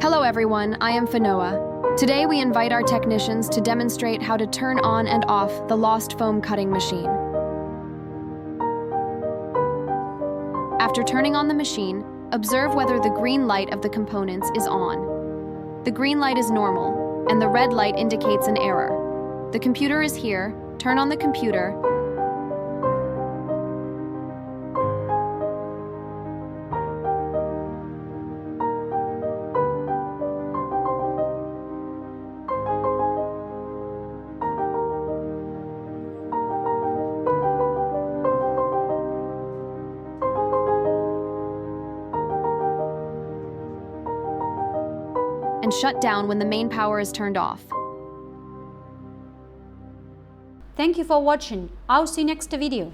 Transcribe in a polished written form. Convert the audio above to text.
Hello everyone, I am Fiona. Today we invite our technicians to demonstrate how to turn on and off the lost foam cutting machine. After turning on the machine, observe whether the green light of the components is on. The green light is normal, and the red light indicates an error. The computer is here. Turn on the computer. And shut down when the main power is turned off. Thank you for watching. I'll see you next video.